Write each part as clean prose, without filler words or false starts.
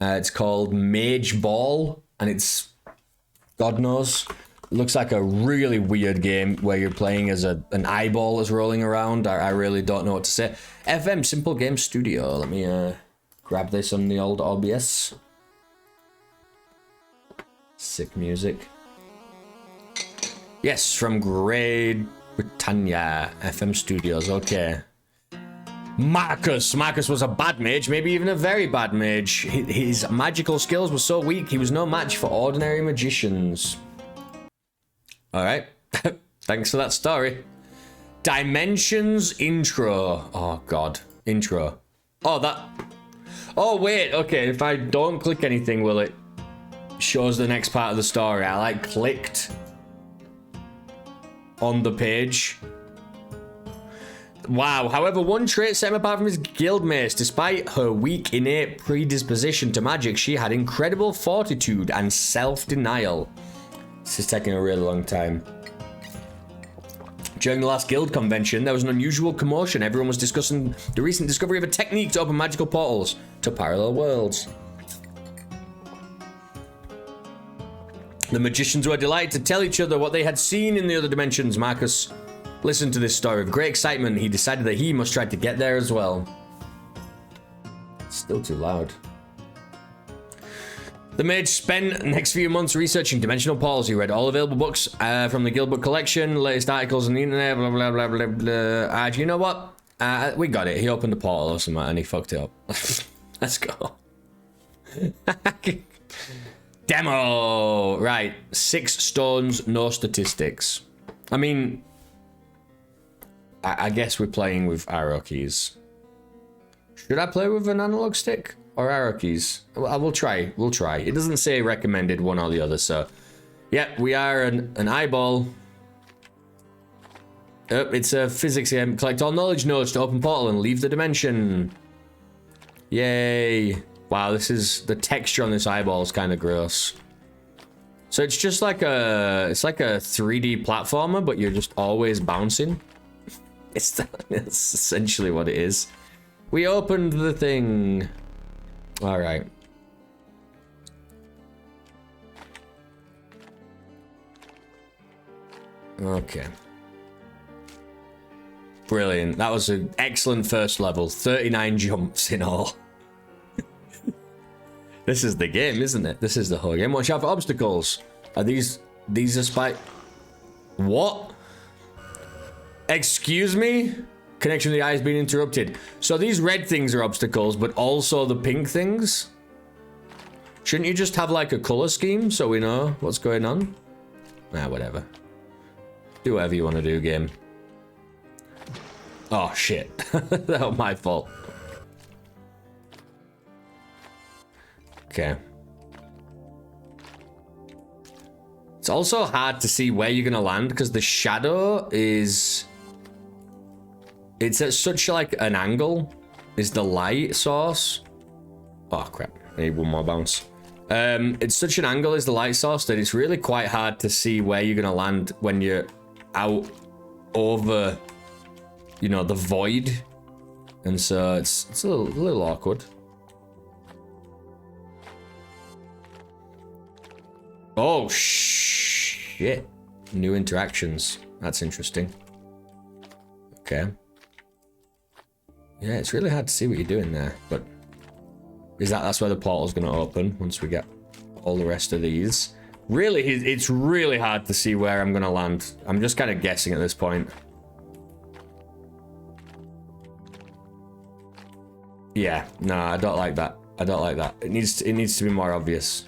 It's called Mage Ball, and it's, God knows, looks like a really weird game where you're playing as an eyeball is rolling around. I really don't know what to say. FM, Simple Game Studio. Let me grab this on the old OBS. Sick music. Yes, from Great Britannia. FM Studios, okay. Marcus was a bad mage, maybe even a very bad mage. His magical skills were so weak, he was no match for ordinary magicians. Alright, thanks for that story. Dimensions intro. Oh god, intro. Oh wait, okay, if I don't click anything, will it shows the next part of the story? I like clicked on the page. Wow, however, one trait set him apart from his guildmates. Despite her weak innate predisposition to magic, she had incredible fortitude and self-denial. This is taking a really long time. During the last guild convention, there was an unusual commotion. Everyone was discussing the recent discovery of a technique to open magical portals to parallel worlds. The magicians were delighted to tell each other what they had seen in the other dimensions. Marcus listened to this story with great excitement. He decided that he must try to get there as well. Still too loud. The mage spent the next few months researching dimensional portals. He read all available books from the Guildbook collection, latest articles on the internet, blah, blah, blah, blah, blah. Do you know what? We got it. He opened the portal or something and he fucked it up. Let's go. Demo! Right. 6 stones, no statistics. I mean, I guess we're playing with arrow keys. Should I play with an analog stick or arrow keys? We'll try. We'll try. It doesn't say recommended one or the other, so. Yep, we are an eyeball. It's a physics game. Collect all knowledge nodes to open portal and leave the dimension. Yay. Wow, this is, the texture on this eyeball is kind of gross. So it's just like it's like a 3D platformer, but you're just always bouncing. It's essentially what it is. We opened the thing. All right. Okay. Brilliant. That was an excellent first level. 39 jumps in all. This is the game, isn't it? This is the whole game. Watch out for obstacles. Are these are spike? What? Excuse me? Connection with the eye has been interrupted. So these red things are obstacles, but also the pink things? Shouldn't you just have like a color scheme so we know what's going on? Nah, whatever. Do whatever you want to do, game. Oh, shit. That was my fault. Okay. It's also hard to see where you're gonna land because the shadow is... It's at such like an angle. Is the light source? Oh crap, I need one more bounce. It's such an angle is the light source that it's really quite hard to see where you're gonna land when you're out over, you know, the void. And so it's a little awkward. Oh, shit. New interactions. That's interesting. Okay. Yeah, it's really hard to see what you're doing there, but that's where the portal's going to open once we get all the rest of these. Really, it's really hard to see where I'm going to land. I'm just kind of guessing at this point. Yeah, no, I don't like that. I don't like that. It needs to be more obvious.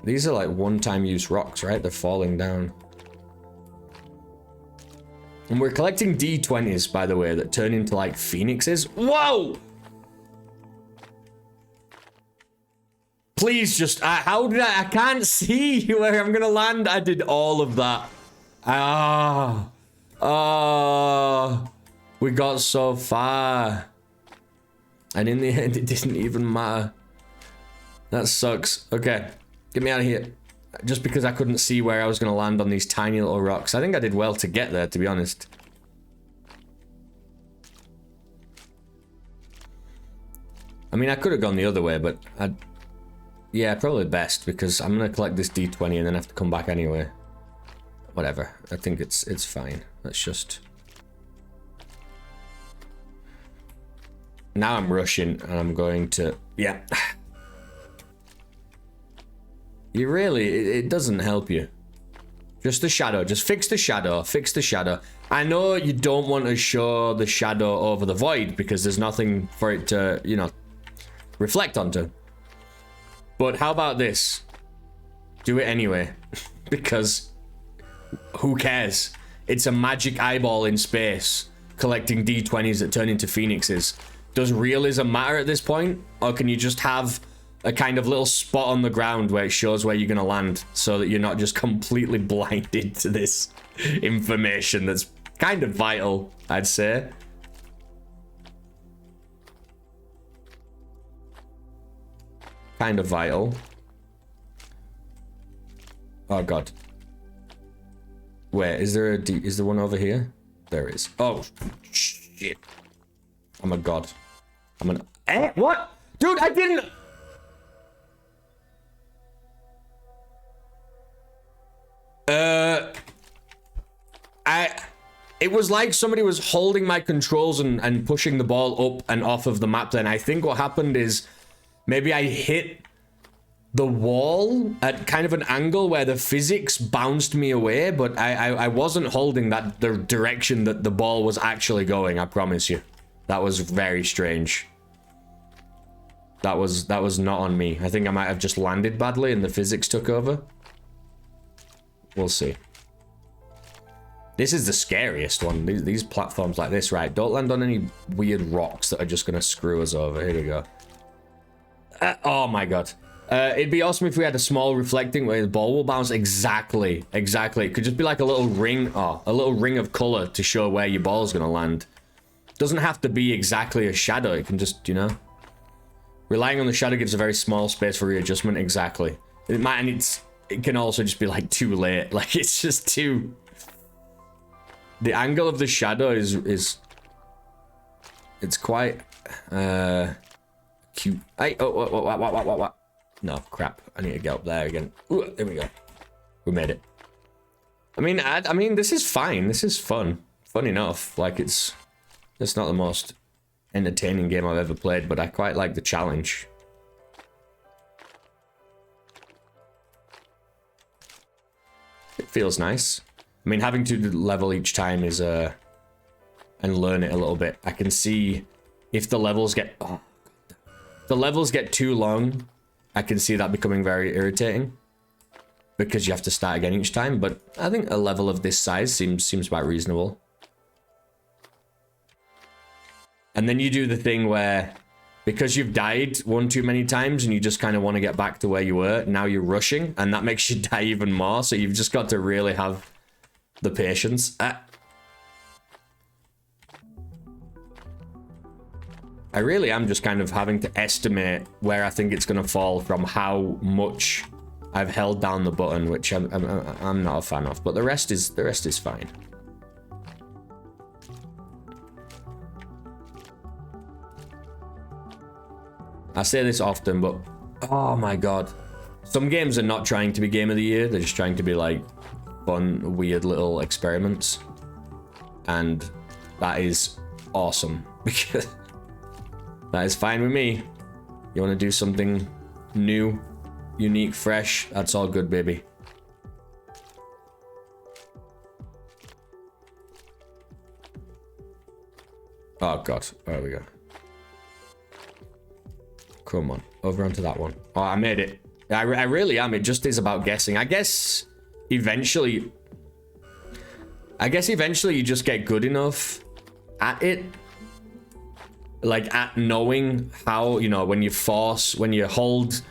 These are like one-time use rocks, right? They're falling down. And we're collecting D20s, by the way, that turn into like phoenixes. Whoa! Please just, how did I can't see where I'm gonna land. I did all of that. We got so far. And in the end, it didn't even matter. That sucks. Okay. Get me out of here. Just because I couldn't see where I was going to land on these tiny little rocks. I think I did well to get there, to be honest. I mean, I could have gone the other way, but yeah, probably best, because I'm gonna collect this D20 and then have to come back anyway. Whatever. I think it's fine. Let's just... Now I'm rushing and I'm going to... Yeah. You really... It doesn't help you. Just the shadow. Just fix the shadow. Fix the shadow. I know you don't want to show the shadow over the void because there's nothing for it to, you know, reflect onto. But how about this? Do it anyway. Because who cares? It's a magic eyeball in space collecting D20s that turn into phoenixes. Does realism matter at this point? Or can you just have a kind of little spot on the ground where it shows where you're going to land so that you're not just completely blinded to this information that's kind of vital, I'd say. Kind of vital. Oh god. Wait, is there one over here? There is. Oh shit. I'm a god. I'm an... Eh? What? Dude, I didn't... It was like somebody was holding my controls and pushing the ball up and off of the map then. I think what happened is maybe I hit the wall at kind of an angle where the physics bounced me away, but I wasn't holding that the direction that the ball was actually going, I promise you. That was very strange. That was not on me. I think I might have just landed badly and the physics took over. We'll see. This is the scariest one. These platforms like this, right? Don't land on any weird rocks that are just going to screw us over. Here we go. Oh my god. It'd be awesome if we had a small reflecting where the ball will bounce exactly. It could just be like a little ring, a little ring of color to show where your ball's going to land. Doesn't have to be exactly a shadow. It can just, you know. Relying on the shadow gives a very small space for readjustment. Exactly. It might, and it can also just be like too late. Like it's just too... The angle of the shadow is it's quite cute. Hey, what? No, crap. I need to get up there again. Ooh, there we go. We made it. I mean, this is fine. This is fun. Fun enough. Like it's not the most entertaining game I've ever played, but I quite like the challenge. It feels nice. I mean, having to level each time is and learn it a little bit. I can see if the levels get too long, I can see that becoming very irritating because you have to start again each time. But I think a level of this size seems about reasonable. And then you do the thing where, because you've died one too many times and you just kind of want to get back to where you were, now you're rushing, and that makes you die even more. So you've just got to really have the patience. I really am just kind of having to estimate where I think it's going to fall from how much I've held down the button, which I'm not a fan of. But the rest is fine. I say this often, but oh my god, some games are not trying to be game of the year. They're just trying to be like fun, weird little experiments, and that is awesome because that is fine with me. You want to do something new, unique, fresh? That's all good, baby. Oh god, there we go. Come on, over onto that one. Oh, I made it. I really am. It just is about guessing. I guess eventually you just get good enough at it. Like at knowing how, you know, when you hold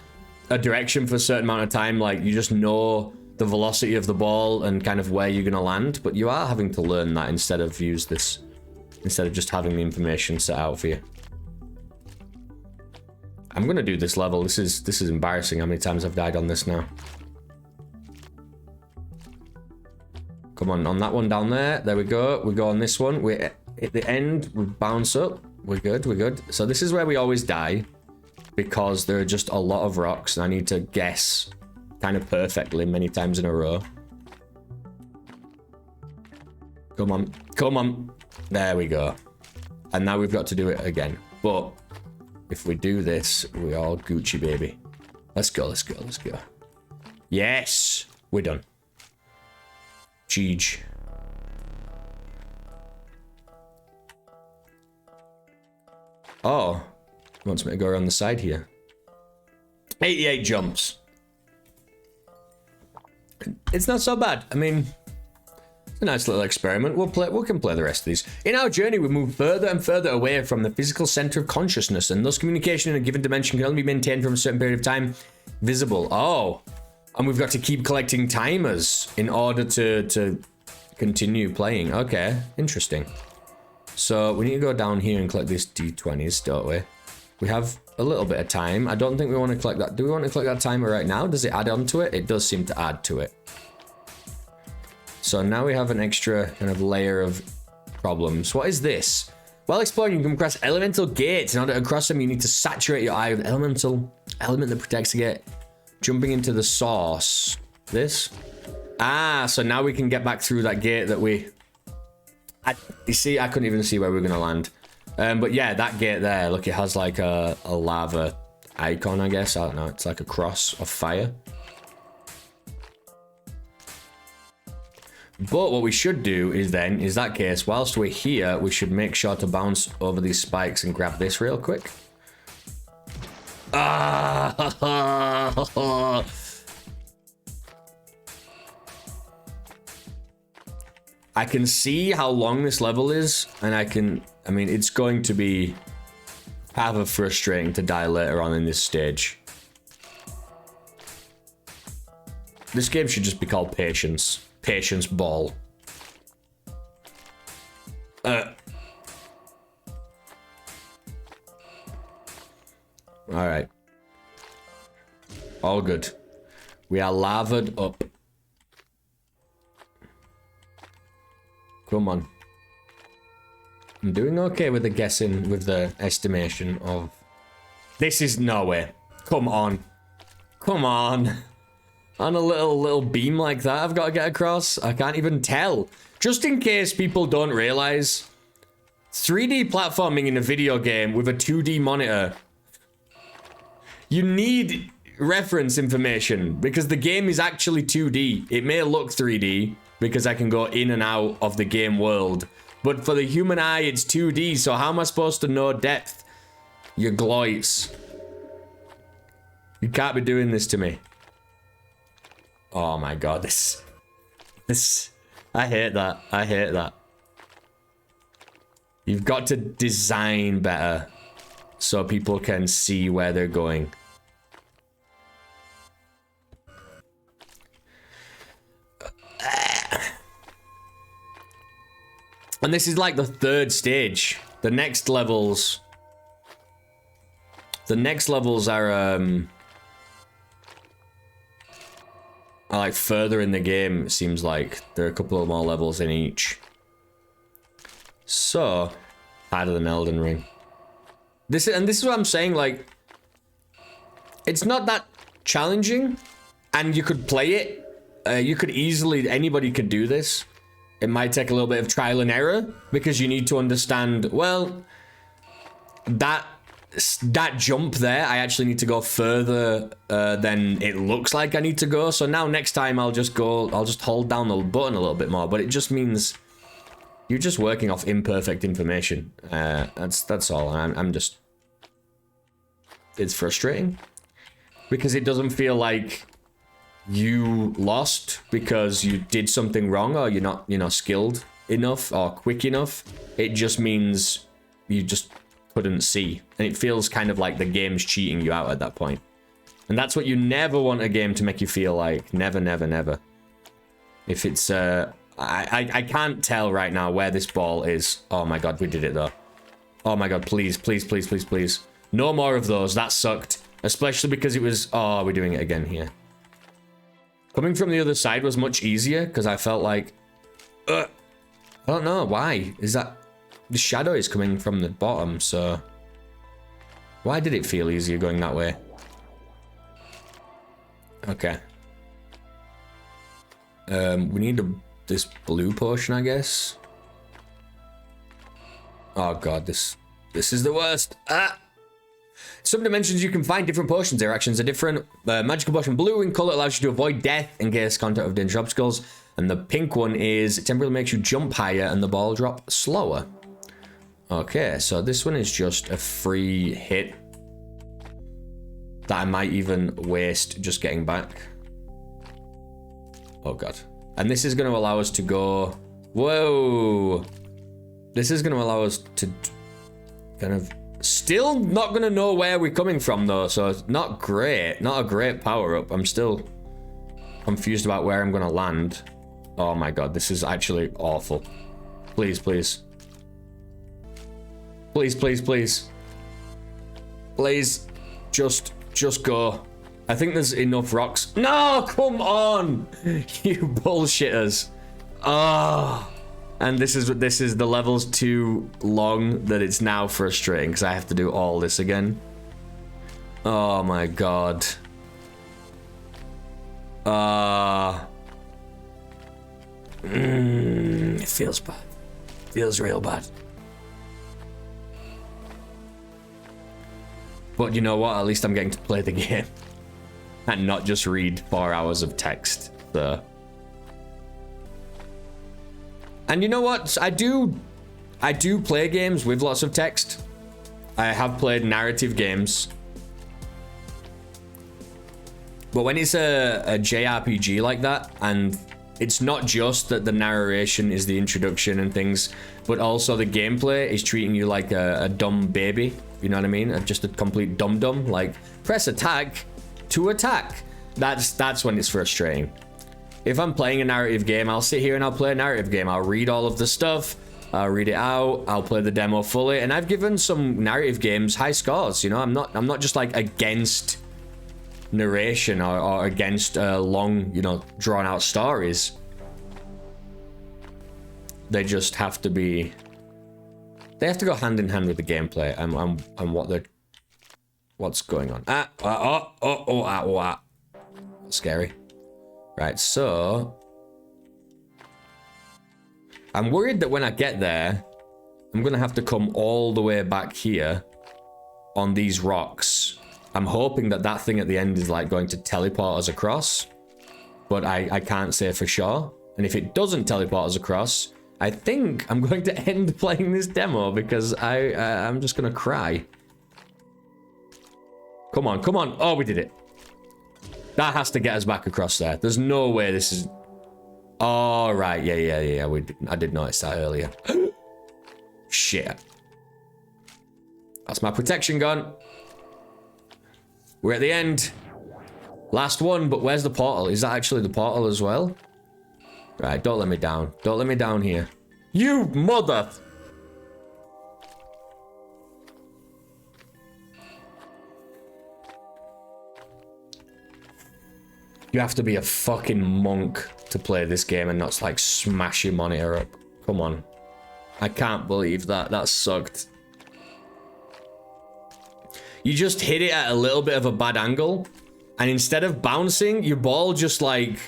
a direction for a certain amount of time, like you just know the velocity of the ball and kind of where you're going to land. But you are having to learn that instead of just having the information set out for you. I'm gonna do this level. This is embarrassing how many times I've died on this now. Come on that one down there. There we go. We go on this one. We at the end, we bounce up. We're good. So this is where we always die. because there are just a lot of rocks and I need to guess kind of perfectly many times in a row. Come on, come on. There we go. And now we've got to do it again. But if we do this, we're all Gucci, baby. Let's go, let's go, let's go. Yes, we're done. Cheege. Oh, he wants me to go around the side here. 88 jumps. It's not so bad. I mean, it's a nice little experiment. We can play the rest of these. In our journey, we move further and further away from the physical center of consciousness, and thus communication in a given dimension can only be maintained from a certain period of time. Visible. Oh, and we've got to keep collecting timers in order to continue playing. Okay, interesting. So we need to go down here and collect these D20s, don't we? We have a little bit of time. I don't think we want to collect that. Do we want to collect that timer right now? Does it add on to it? It does seem to add to it. So now we have an extra kind of layer of problems. What is this? While exploring, you come across elemental gates. In order to cross them, you need to saturate your eye with elemental element that protects the gate. Jumping into the source. This? Ah, so now we can get back through that gate that we... you see, I couldn't even see where we were going to land. But yeah, that gate there, look, it has like a lava icon, I guess. I don't know. It's like a cross of fire. But what we should do is then, is that case, whilst we're here, we should make sure to bounce over these spikes and grab this real quick. Ah! I can see how long this level is, and I mean, it's going to be kind of frustrating to die later on in this stage. This game should just be called Patience. Patience Ball. Alright. All good. We are lavaed up. Come on. I'm doing okay with the guessing, with the estimation of... This is no way. Come on. Come on. On a little beam like that I've got to get across. I can't even tell. Just in case people don't realize, 3D platforming in a video game with a 2D monitor, you need reference information because the game is actually 2D. It may look 3D because I can go in and out of the game world, but for the human eye, it's 2D, so how am I supposed to know depth? You gloits. You can't be doing this to me. Oh my god, this... I hate that. I hate that. You've got to design better so people can see where they're going. And this is like the third stage. The next levels are like further in the game, it seems like. There are a couple of more levels in each. So, harder than Elden Ring. This is what I'm saying, like, it's not that challenging, and you could play it. You could easily, anybody could do this. It might take a little bit of trial and error, because you need to understand, well, that jump there, I actually need to go further than it looks like I need to go. So now next time I'll just hold down the button a little bit more, but it just means you're just working off imperfect information. That's all. I'm just, it's frustrating because it doesn't feel like you lost because you did something wrong or you're not, skilled enough or quick enough. It just means you just couldn't see, and it feels kind of like the game's cheating you out at that point. And that's what you never want a game to make you feel like. Never, never, never. If it's I can't tell right now where this ball is. Oh my god, we did it though. Oh my god, please, please, please, please, please. No more of those. That sucked. Especially because it was... Oh, we're doing it again here. Coming from the other side was much easier because I felt like... I don't know why. Is that... The shadow is coming from the bottom, so... Why did it feel easier going that way? Okay. We need this blue potion, I guess. Oh god, this is the worst. Ah! Some dimensions you can find different potions. Their actions are different. The magical potion blue in color allows you to avoid death in case contact with dangerous obstacles. And the pink one is it temporarily makes you jump higher and the ball drop slower. Okay, so this one is just a free hit that I might even waste just getting back. Oh god. And this is going to allow us to go... Whoa! This is going to allow us to kind of... Still not going to know where we're coming from though, so it's not great. Not a great power-up. I'm still confused about where I'm going to land. Oh my god, this is actually awful. Please, please. Please, please, please. Please, just go. I think there's enough rocks. No, come on! You bullshitters. Ah. And this is the level's too long that it's now frustrating because I have to do all this again. Oh my god. It feels bad. Feels real bad. But you know what? At least I'm getting to play the game and not just read 4 hours of text. So. And you know what? I do play games with lots of text. I have played narrative games. But when it's a JRPG like that, and it's not just that the narration is the introduction and things, but also the gameplay is treating you like a dumb baby. You know what I mean? Just a complete dum-dum. Like, press attack to attack. That's when it's frustrating. If I'm playing a narrative game, I'll sit here and I'll play a narrative game. I'll read all of the stuff. I'll read it out. I'll play the demo fully. And I've given some narrative games high scores. You know, I'm not just like against narration or against long, you know, drawn out stories. They just have to be... They have to go hand in hand with the gameplay and what's going on. Scary. Right, so I'm worried that when I get there, I'm gonna have to come all the way back here on these rocks. I'm hoping that that thing at the end is like going to teleport us across, but I can't say for sure. And if it doesn't teleport us across, I think I'm going to end playing this demo because I'm just gonna cry. Come on, come on. Oh, we did it. That has to get us back across there. There's no way this is... Oh, right. Yeah. I did notice that earlier. Shit. That's my protection gone. We're at the end. Last one, but where's the portal? Is that actually the portal as well? Right, don't let me down. Don't let me down here. You mother... You have to be a fucking monk to play this game and not like smash your monitor up. Come on. I can't believe that. That sucked. You just hit it at a little bit of a bad angle, and instead of bouncing, your ball just like...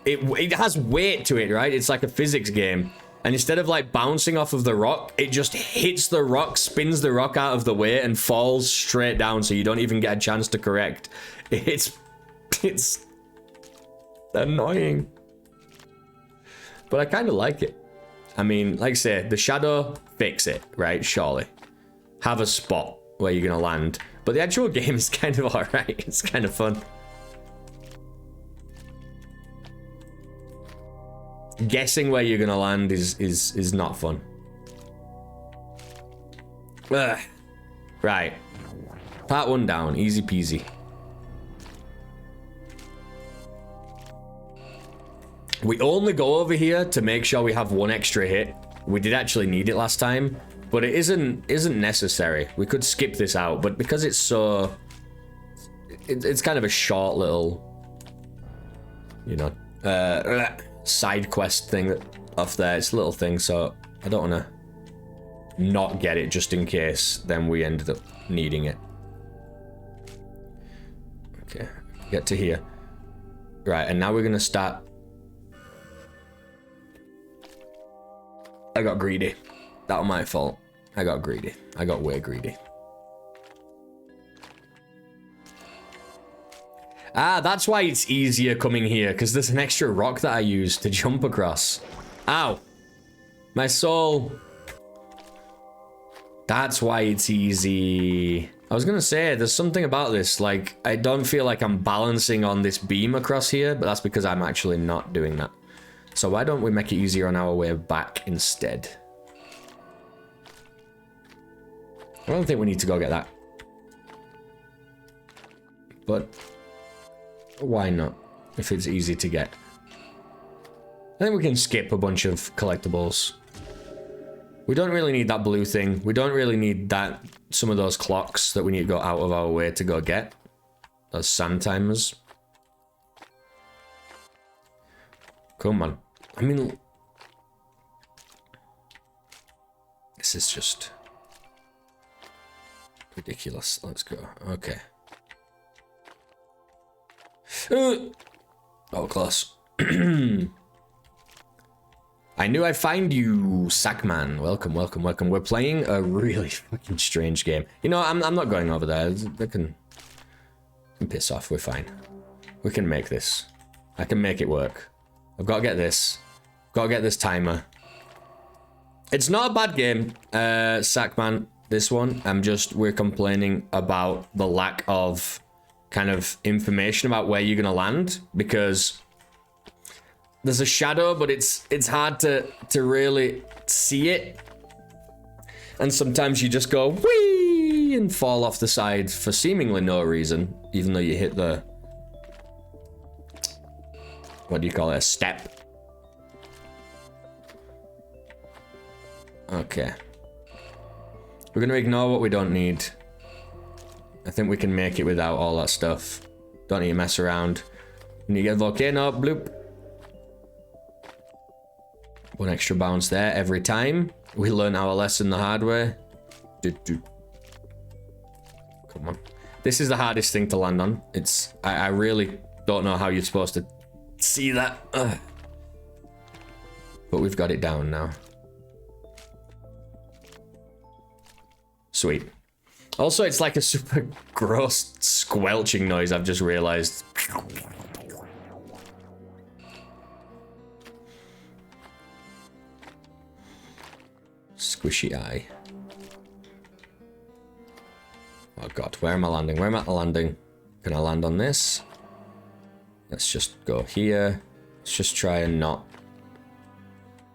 It has weight to it, right? It's like a physics game. And instead of like bouncing off of the rock, it just hits the rock, spins the rock out of the way, and falls straight down so you don't even get a chance to correct. It's annoying. But I kind of like it. I mean, like I say, the shadow, fix it, right? Surely. Have a spot where you're going to land. But the actual game is kind of alright. It's kind of fun. Guessing where you're going to land is not fun. Ugh. Right. Part 1 down. Easy peasy. We only go over here to make sure we have one extra hit. We did actually need it last time, but it isn't necessary. We could skip this out, but because it's so... It's kind of a short little... You know... side quest thing off there. It's a little thing, so I don't want to not get it just in case then we ended up needing it. Okay, get to here. Right, and now we're gonna start. I got greedy. That was my fault. I got greedy. I got way greedy. Ah, that's why it's easier coming here, because there's an extra rock that I use to jump across. Ow. My soul. That's why it's easy. I was gonna say, there's something about this, like, I don't feel like I'm balancing on this beam across here, but that's because I'm actually not doing that. So why don't we make it easier on our way back instead? I don't think we need to go get that. But why not, if it's easy to get? I think we can skip a bunch of collectibles. We don't really need that blue thing. We don't really need that, some of those clocks that we need to go out of our way to go get. Those sand timers. Come on. I mean, this is just ridiculous. Let's go. Okay. Oh, close. I knew I'd find you, Sackman. Welcome, welcome, welcome. We're playing a really fucking strange game. You know, I'm not going over there. They can piss off. We're fine. We can make this. I can make it work. I've got to get this. Got to get this timer. It's not a bad game, Sackman. This one, we're complaining about the lack of kind of information about where you're gonna land, because there's a shadow, but it's hard to really see it. And sometimes you just go whee and fall off the side for seemingly no reason, even though you hit the, what do you call it, a step. Okay. We're gonna ignore what we don't need. I think we can make it without all that stuff. Don't need to mess around. When you get a volcano, bloop. One extra bounce there every time. We learn our lesson the hard way. Come on. This is the hardest thing to land on. I really don't know how you're supposed to see that. Ugh. But we've got it down now. Sweet. Also, it's like a super gross squelching noise, I've just realized. Squishy eye. Oh god, where am I landing? Where am I landing? Can I land on this? Let's just go here. Let's just try and not.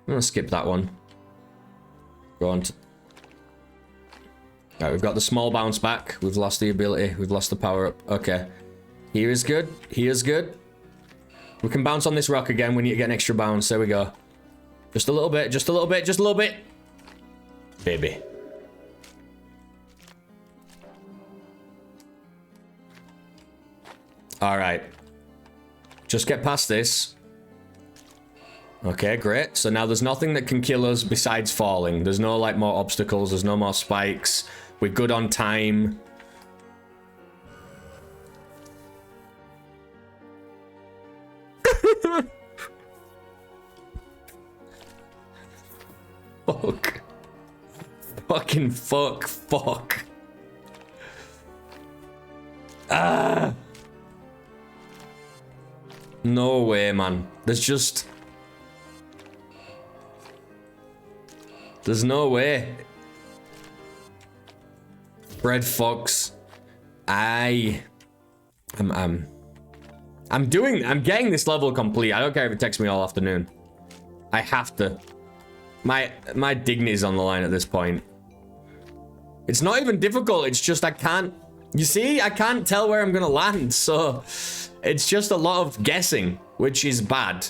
I'm gonna skip that one. Go on to. Alright, we've got the small bounce back. We've lost the ability. We've lost the power up. Okay. Here is good. Here's good. We can bounce on this rock again. We need to get an extra bounce. There we go. Just a little bit. Just a little bit. Just a little bit. Baby. Alright. Just get past this. Okay, great. So now there's nothing that can kill us besides falling. There's no, like, more obstacles. There's no more spikes. We're good on time. Fuck. Fucking fuck. Fuck. Ah. No way, man. There's no way. Bread Fox. I'm getting this level complete. I don't care if it takes me all afternoon. I have to. My dignity is on the line at this point. It's not even difficult. It's just I can't. You see, I can't tell where I'm gonna land. So it's just a lot of guessing, which is bad.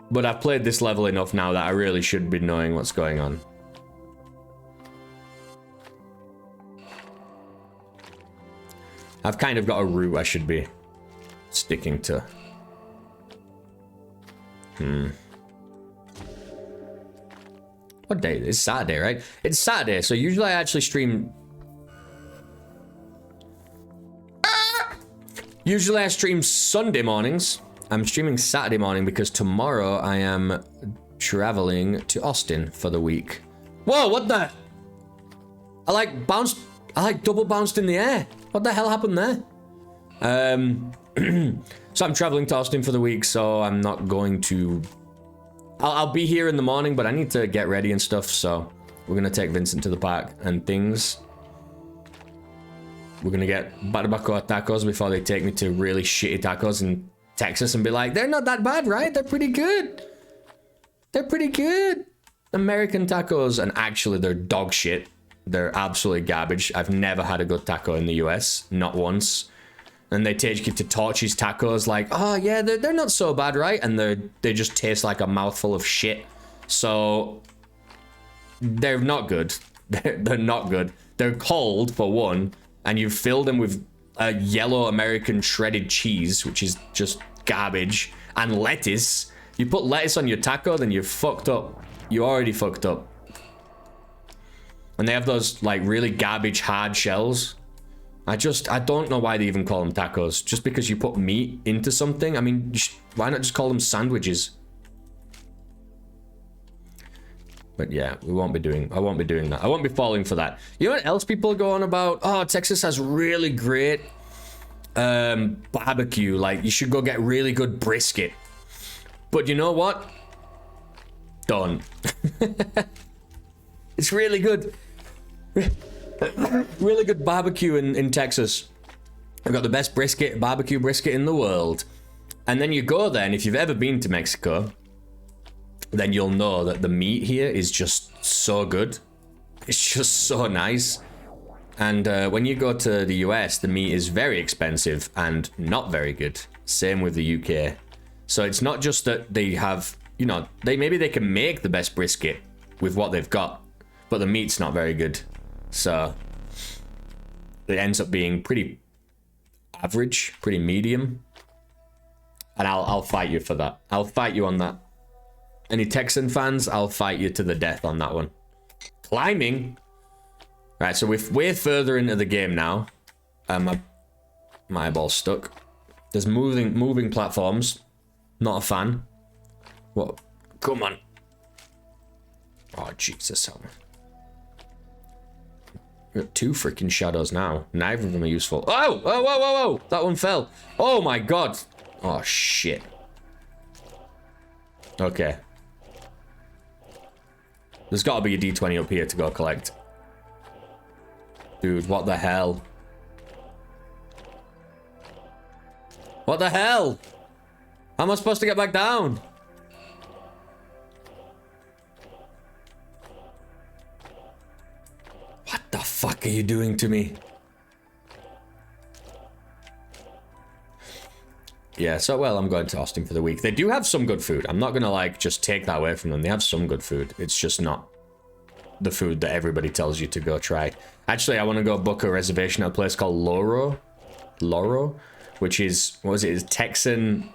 But I've played this level enough now that I really should be knowing what's going on. I've kind of got a route I should be sticking to. what day? It's Saturday, right? It's Saturday, so usually I actually stream. Usually I stream Sunday mornings. I'm streaming Saturday morning because tomorrow I am traveling to Austin for the week. Whoa, what the? I like double bounced in the air. What the hell happened there? So I'm traveling to Austin for the week, so I'm not going to... I'll be here in the morning, but I need to get ready and stuff, so we're going to take Vincent to the park and things. We're going to get barbacoa tacos before they take me to really shitty tacos in Texas and be like, they're not that bad, right? They're pretty good. They're pretty good. American tacos, and actually they're dog shit. They're absolutely garbage. I've never had a good taco in the US, not once. And they take you to Torchy's tacos like, oh yeah, they're not so bad, right? And they just taste like a mouthful of shit. So they're not good. They're not good. They're cold for one, and you've filled them with a yellow American shredded cheese, which is just garbage, and lettuce. You put lettuce on your taco, then you're fucked up. You already fucked up. And they have those like really garbage hard shells. I don't know why they even call them tacos. Just because you put meat into something? I mean, why not just call them sandwiches? But yeah, I won't be doing that. I won't be falling for that. You know what else people go on about? Oh, Texas has really great barbecue. Like, you should go get really good brisket. But you know what? Don't. It's really good. Really good barbecue in Texas. I've got the best barbecue brisket in the world. And then you go there, and if you've ever been to Mexico, then you'll know that the meat here is just so good. It's just so nice. And when you go to the US, the meat is very expensive and not very good. Same with the UK. So it's not just that they have, you know, maybe they can make the best brisket with what they've got, but the meat's not very good. So it ends up being pretty average, pretty medium. And I'll fight you for that. I'll fight you on that. Any Texan fans, I'll fight you to the death on that one. Climbing. Right, so we're way further into the game now. My eyeball's stuck. There's moving platforms. Not a fan. What? Come on. Oh, Jesus. We've got 2 freaking shadows now. Neither of them are useful. Oh! Whoa, whoa, whoa, whoa! That one fell. Oh my god. Oh, shit. Okay. There's got to be a D20 up here to go collect. Dude, what the hell? What the hell? How am I supposed to get back down? What the fuck are you doing to me? Yeah, so well, I'm going to Austin for the week. They do have some good food. I'm not gonna like just take that away from them. They have some good food. It's just not the food that everybody tells you to go try. Actually, I want to go book a reservation at a place called Loro, which is, what was it? It's Texan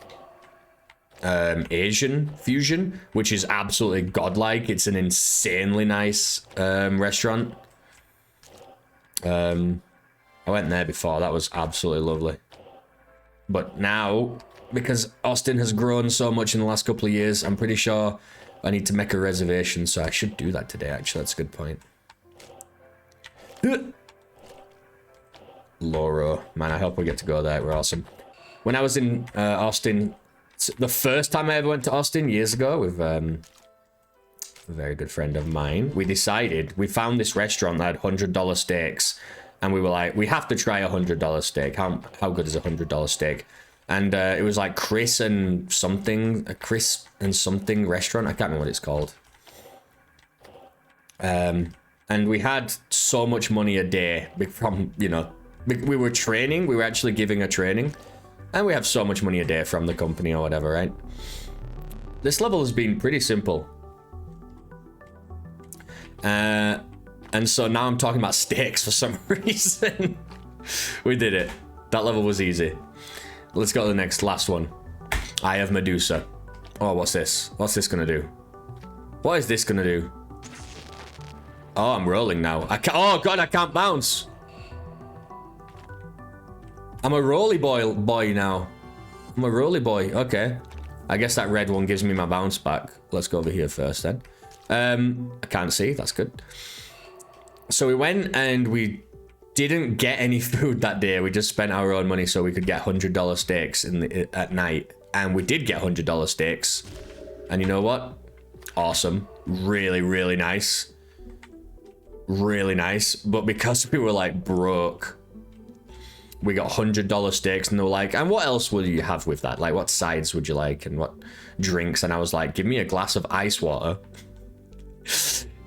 Asian fusion, which is absolutely godlike. It's an insanely nice restaurant. I went there before. That was absolutely lovely. But now, because Austin has grown so much in the last couple of years, I'm pretty sure I need to make a reservation, so I should do that today, actually. That's a good point. Loro. Man, I hope we get to go there. We're awesome. When I was in Austin, the first time I ever went to Austin, years ago, with a very good friend of mine, we found this restaurant that had $100 steaks. And we were like, we have to try a $100 steak. How good is a $100 steak? And it was like Chris and something restaurant. I can't remember what it's called. And we had so much money a day from, you know, we were training. We were actually giving a training. And we have so much money a day from the company or whatever, right? This level has been pretty simple. And so now I'm talking about steaks for some reason. We did it. That level was easy. Let's go to the last one. Eye of Medusa. Oh, what's this? What's this gonna do? What is this gonna do? Oh, I'm rolling now. Oh, God, I can't bounce. I'm a roly boy now. I'm a roly boy. Okay. I guess that red one gives me my bounce back. Let's go over here first then. I can't see. That's good. So we went and we didn't get any food that day. We just spent our own money so we could get $100 steaks at night. And we did get $100 steaks. And you know what? Awesome. Really, really nice. Really nice. But because we were like broke, we got $100 steaks, and they were like, and what else will you have with that? Like, what sides would you like, and what drinks? And I was like, give me a glass of ice water.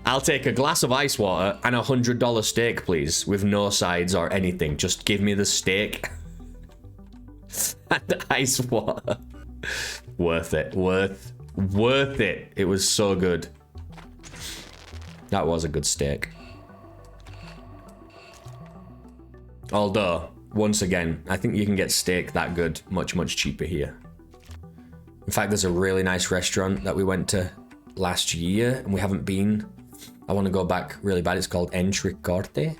I'll take a glass of ice water and a $100 steak, please, with no sides or anything. Just give me the steak and the ice water. Worth it. Worth it. It was so good. That was a good steak. Although, once again, I think you can get steak that good much, much cheaper here. In fact, there's a really nice restaurant that we went to last year and we haven't been. I want to go back really bad. It's called Entrecorte.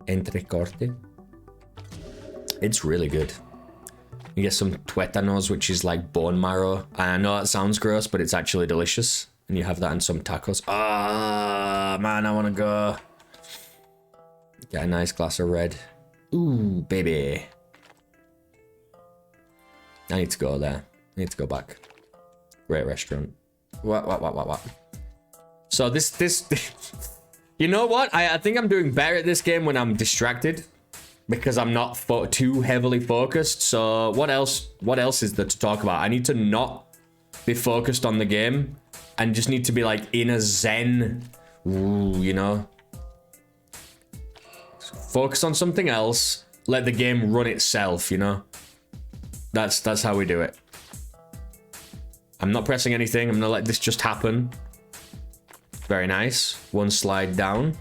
Entrecorte. It's really good. You get some tuétanos, which is like bone marrow. I know that sounds gross, but it's actually delicious. And you have that in some tacos. Ah, man, I want to go. Get a nice glass of red. Ooh, baby. I need to go there. I need to go back. Great restaurant. What? So this you know what? I think I'm doing better at this game when I'm distracted, because I'm not too heavily focused. So what else is there to talk about? I need to not be focused on the game and just need to be like in a zen, you know? Focus on something else, let the game run itself, you know? That's how we do it. I'm not pressing anything. I'm gonna let this just happen. Very nice. One slide down.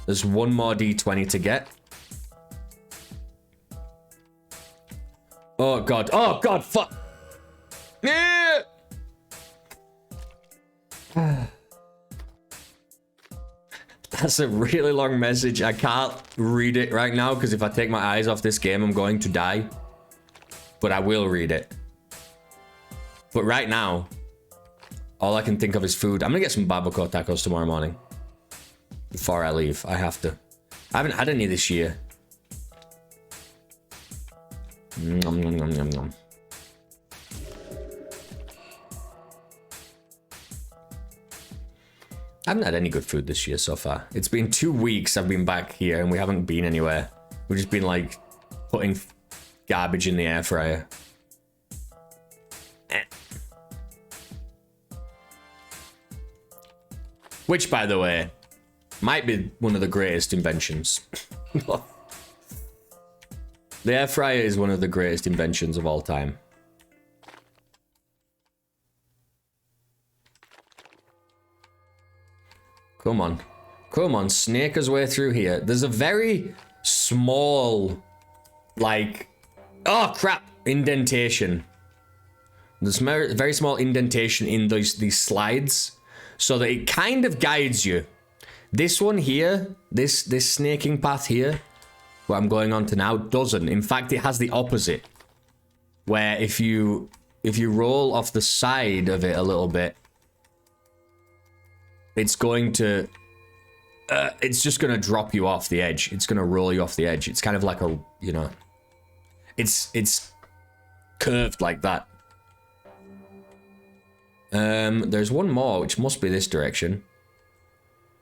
There's one more D20 to get. Oh god. Oh god, fuck. Yeah. That's a really long message. I can't read it right now because if I take my eyes off this game, I'm going to die. But I will read it. But right now, all I can think of is food. I'm gonna get some barbacoa tacos tomorrow morning. Before I leave, I have to. I haven't had any this year. Nom, nom, nom, nom, nom. I haven't had any good food this year so far. It's been 2 weeks I've been back here and we haven't been anywhere. We've just been like putting garbage in the air fryer. Which, by the way, might be one of the greatest inventions. The air fryer is one of the greatest inventions of all time. Come on. Come on, snake his way through here. There's a very small, like... Oh, crap! Indentation. There's a very small indentation in these slides, so that it kind of guides you. This one here, this snaking path here, what I'm going on to now, doesn't. In fact, it has the opposite. Where if you roll off the side of it a little bit, it's going to... it's just going to drop you off the edge. It's going to roll you off the edge. It's kind of like a, you know... It's curved like that. There's one more, which must be this direction.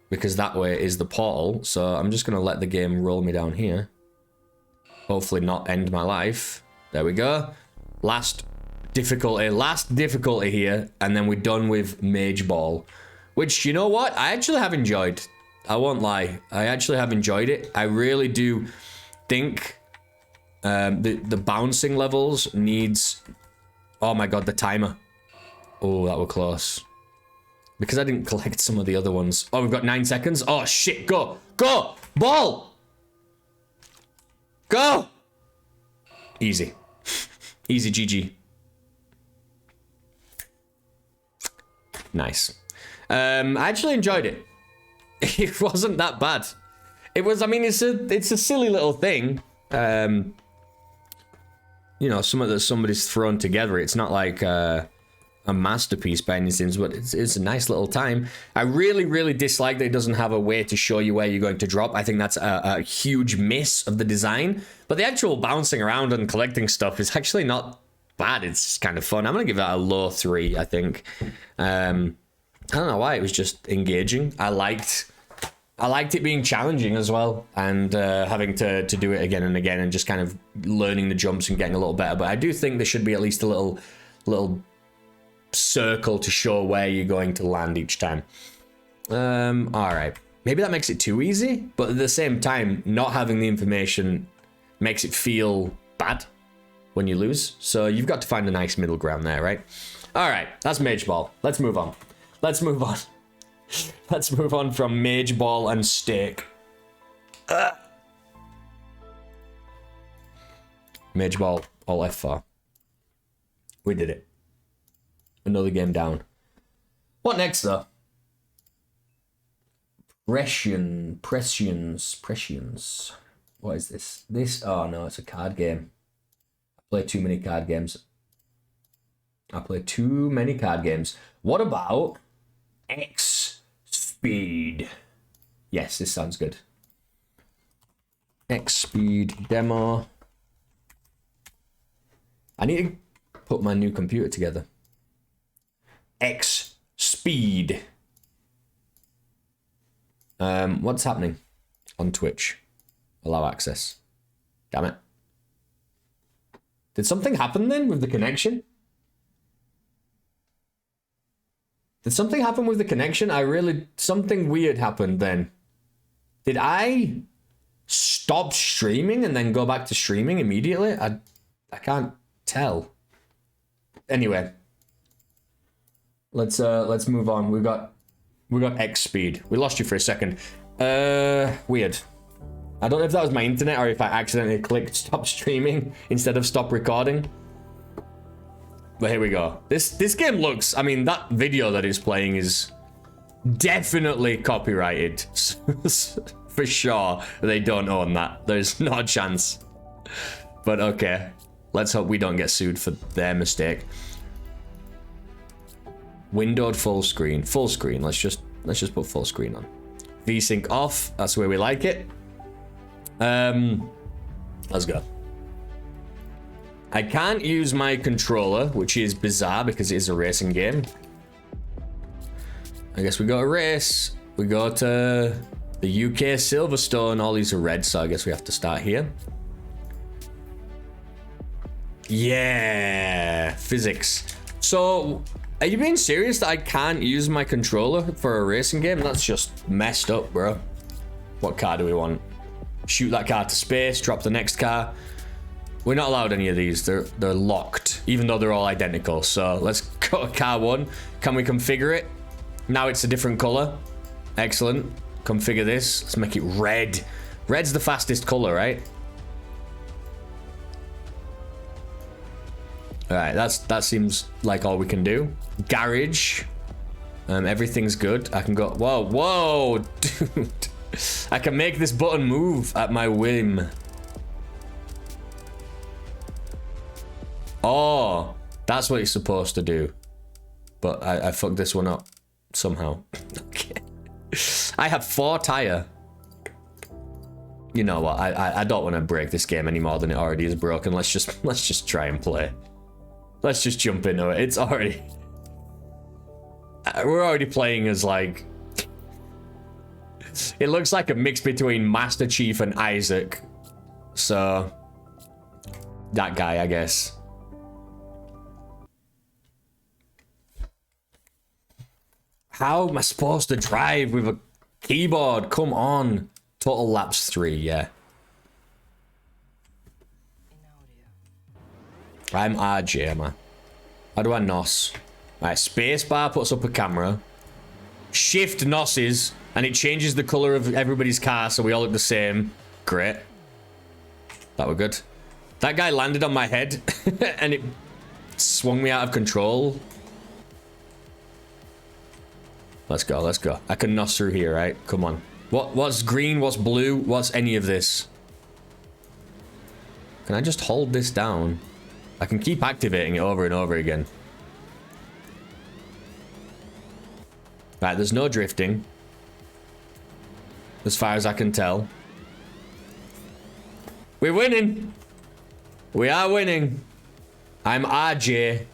Because that way is the portal. So I'm just going to let the game roll me down here. Hopefully not end my life. There we go. Last difficulty here. And then we're done with Mage Ball. Which, you know what? I actually have enjoyed. I won't lie. I actually have enjoyed it. I really do think the bouncing levels needs... Oh my god, the timer. Oh, that were close. Because I didn't collect some of the other ones. Oh, we've got 9 seconds. Oh, shit. Go. Go. Ball. Go. Easy. Easy GG. Nice. I actually enjoyed it. It wasn't that bad. It was, I mean, it's a silly little thing. You know, something that somebody's thrown together. It's not like a masterpiece by any means, but it's a nice little time. I really, really dislike that it doesn't have a way to show you where you're going to drop. I think that's a huge miss of the design. But the actual bouncing around and collecting stuff is actually not bad. It's kind of fun. I'm going to give that a low 3, I think. I don't know why. It was just engaging. I liked it being challenging as well, and having to do it again and again, and just kind of learning the jumps and getting a little better. But I do think there should be at least a little circle to show where you're going to land each time. All right, maybe that makes it too easy, but at the same time, not having the information makes it feel bad when you lose. So you've got to find a nice middle ground there, right? All right, that's Mage Ball. Let's move on. Let's move on. Let's move on from Mage Ball and Steak. Mage Ball, all F4. We did it. Another game down. What next, though? Prescience. What is this? Oh no, it's a card game. I play too many card games. What about X Speed? Yes, this sounds good. X Speed demo. I need to put my new computer together. X Speed. What's happening on Twitch? Allow access. Damn it. Did something happen then with the connection? Something weird happened then. Did I stop streaming and then go back to streaming immediately? I can't tell. Anyway. Let's move on. We got X Speed. We lost you for a second. Weird. I don't know if that was my internet or if I accidentally clicked stop streaming instead of stop recording. But here we go. This game looks, I mean, that video that is playing is definitely copyrighted. For sure. They don't own that. There's no chance. But okay. Let's hope we don't get sued for their mistake. Windowed full screen. Full screen. Let's just put full screen on. VSync off. That's where we like it. Let's go. I can't use my controller, which is bizarre because it is a racing game. I guess we go to race. We go to the UK Silverstone. All these are red, so I guess we have to start here. Yeah, physics. So, are you being serious that I can't use my controller for a racing game? That's just messed up, bro. What car do we want? Shoot that car to space, drop the next car. We're not allowed any of these. They're locked, even though they're all identical. So let's go to car 1. Can we configure it? Now it's a different color. Excellent. Configure this. Let's make it red. Red's the fastest color, right? All right, that seems like all we can do. Garage. Everything's good. I can go. Whoa, dude. I can make this button move at my whim. Oh, that's what it's supposed to do. But I fucked this one up somehow. Okay. I have 4 tire. You know what? I don't want to break this game any more than it already is broken. Let's just try and play. Let's just jump into it. It's already... We're already playing as like... It looks like a mix between Master Chief and Isaac. So... That guy, I guess. How am I supposed to drive with a keyboard? Come on. Total laps 3, yeah. I'm RJ, man. How do I NOS? Right, spacebar puts up a camera. Shift NOSes, and it changes the color of everybody's car so we all look the same. Great. That were good. That guy landed on my head, and it swung me out of control. Let's go, let's go. I can nos through here, right? Come on. What's green? What's blue? What's any of this? Can I just hold this down? I can keep activating it over and over again. Right, there's no drifting. As far as I can tell. We're winning. We are winning. I'm RJ.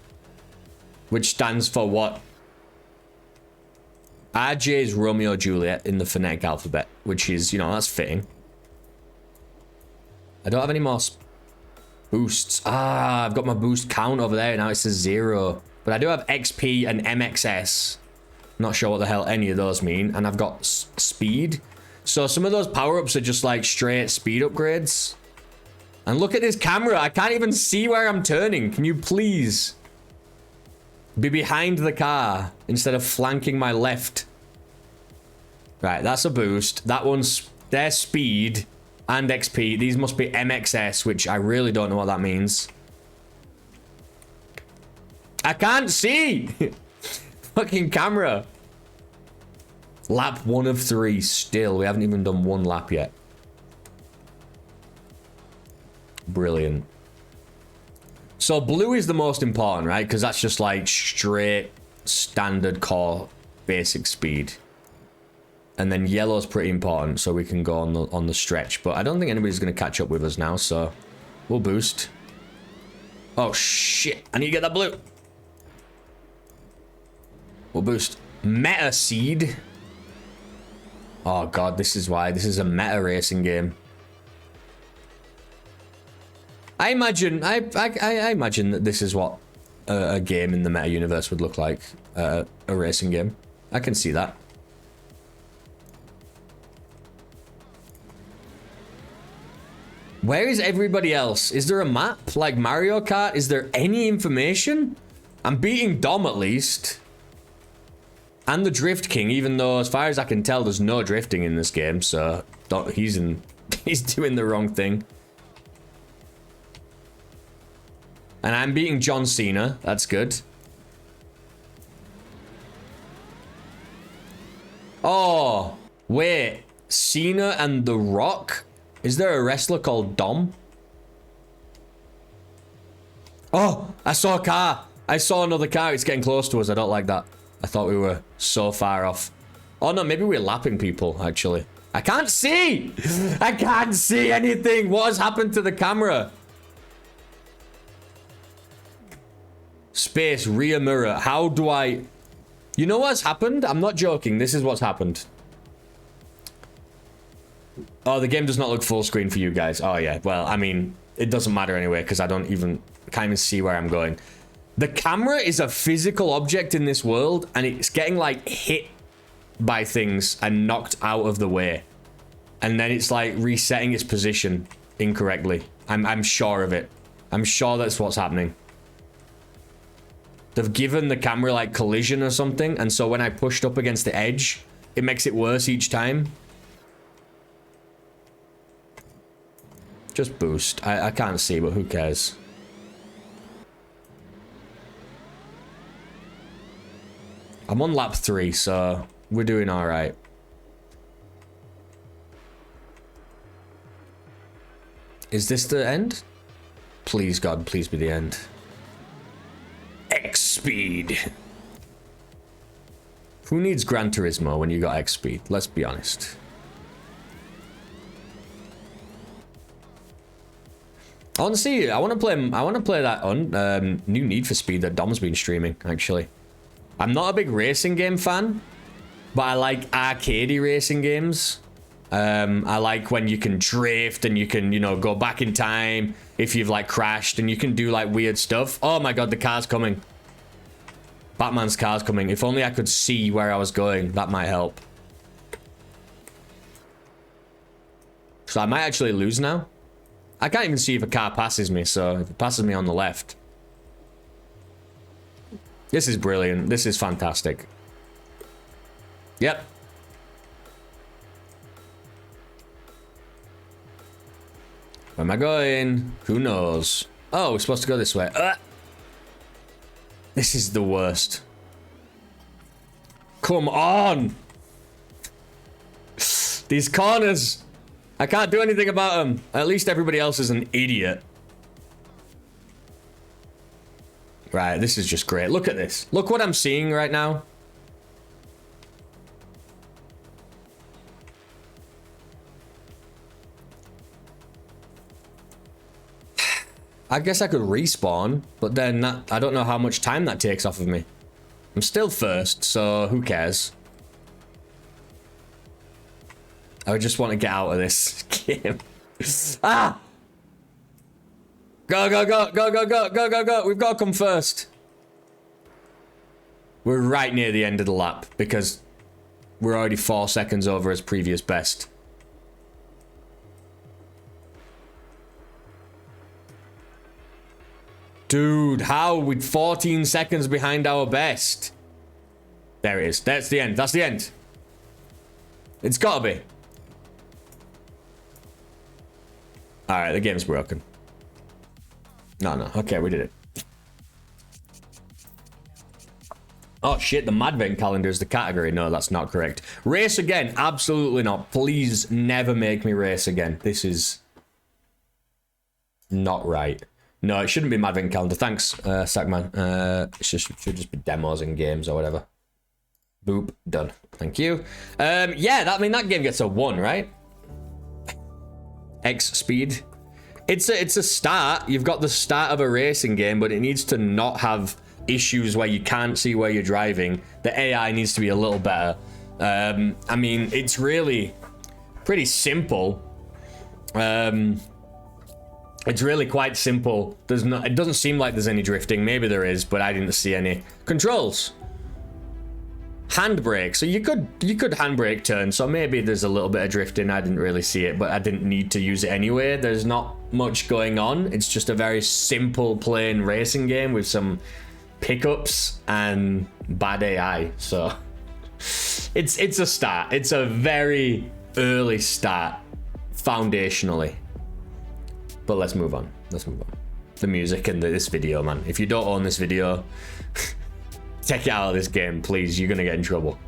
Which stands for what? RJ is Romeo Juliet in the phonetic alphabet. Which is, you know, that's fitting. I don't have any more boosts. Ah, I've got my boost count over there. Now it says 0. But I do have XP and MXS. Not sure what the hell any of those mean. And I've got speed. So some of those power-ups are just like straight speed upgrades. And look at this camera. I can't even see where I'm turning. Can you please be behind the car instead of flanking my left? Right, that's a boost. That one's their speed and XP. These must be MXS, which I really don't know what that means. I can't see. Fucking camera. Lap 1 of 3 still. We haven't even done 1 lap yet. Brilliant. So blue is the most important, right? Because that's just like straight standard core basic speed. And then yellow's pretty important, so we can go on the stretch. But I don't think anybody's going to catch up with us now, so we'll boost. Oh shit! I need to get that blue. We'll boost. Meta seed. Oh god, this is why. This is a meta racing game. I imagine that this is what a game in the meta universe would look like. A racing game. I can see that. Where is everybody else? Is there a map like Mario Kart? Is there any information? I'm beating Dom at least. And the Drift King, even though as far as I can tell, there's no drifting in this game. So he's doing the wrong thing. And I'm beating John Cena. That's good. Oh, wait. Cena and The Rock? Is there a wrestler called Dom? Oh, I saw a car. I saw another car. It's getting close to us. I don't like that. I thought we were so far off. Oh, no, maybe we're lapping people, actually. I can't see. I can't see anything. What has happened to the camera? Space, rear mirror. How do I... You know what's happened? I'm not joking. This is what's happened. Oh, the game does not look full screen for you guys. Oh, yeah. Well, I mean, it doesn't matter anyway, because I can't even see where I'm going. The camera is a physical object in this world, and it's getting, like, hit by things and knocked out of the way. And then it's, like, resetting its position incorrectly. I'm sure of it. I'm sure that's what's happening. They've given the camera, like, collision or something, and so when I pushed up against the edge, it makes it worse each time. Just boost. I can't see, but who cares? I'm on lap 3, so we're doing all right. Is this the end? Please, God, please be the end. X speed. Who needs Gran Turismo when you got X speed? Let's be honest. I want to see. I want to play that new Need for Speed that Dom's been streaming. Actually, I'm not a big racing game fan, but I like arcadey racing games. I like when you can drift and you can, you know, go back in time if you've like crashed, and you can do like weird stuff. Oh my god, the car's coming. Batman's car's coming. If only I could see where I was going, that might help. So I might actually lose now. I can't even see if a car passes me, so if it passes me on the left. This is brilliant. This is fantastic. Yep. Where am I going? Who knows? Oh, we're supposed to go this way. This is the worst. come on. These corners. I can't do anything about them. At least everybody else is an idiot. Right, this is just great. Look at this. Look what I'm seeing right now. I guess I could respawn, but then that, I don't know how much time that takes off of me. I'm still first, so who cares? I just want to get out of this game. Ah! Go, go, go, go, go, go, go, go, go. We've got to come first. We're right near the end of the lap because we're already 4 seconds over his previous best. Dude, how? With 14 seconds behind our best. There it is. That's the end. That's the end. It's gotta be. Alright, the game's broken. No. Okay, we did it. Oh shit, the Madvent calendar is the category. No, that's not correct. Race again? Absolutely not. Please never make me race again. This is not right. No, it shouldn't be Madvent calendar. Thanks, Sackman. It should just be demos and games or whatever. Boop. Done. Thank you. Yeah, that game gets a 1, right? X speed. It's a start. You've got the start of a racing game, but it needs to not have issues where you can't see where you're driving. The AI needs to be a little better. I mean, it's really pretty simple. It's really quite simple. It doesn't seem like there's any drifting. Maybe there is, but I didn't see any. Controls. Handbrake. So you could handbrake turn. So maybe there's a little bit of drifting. I didn't really see it, but I didn't need to use it anyway. There's not much going on. It's just a very simple, plain racing game with some pickups and bad AI. So it's a start. It's a very early start, foundationally. But let's move on. Let's move on. The music and this video, man. If you don't own this video, take it out of this game, please. You're gonna get in trouble.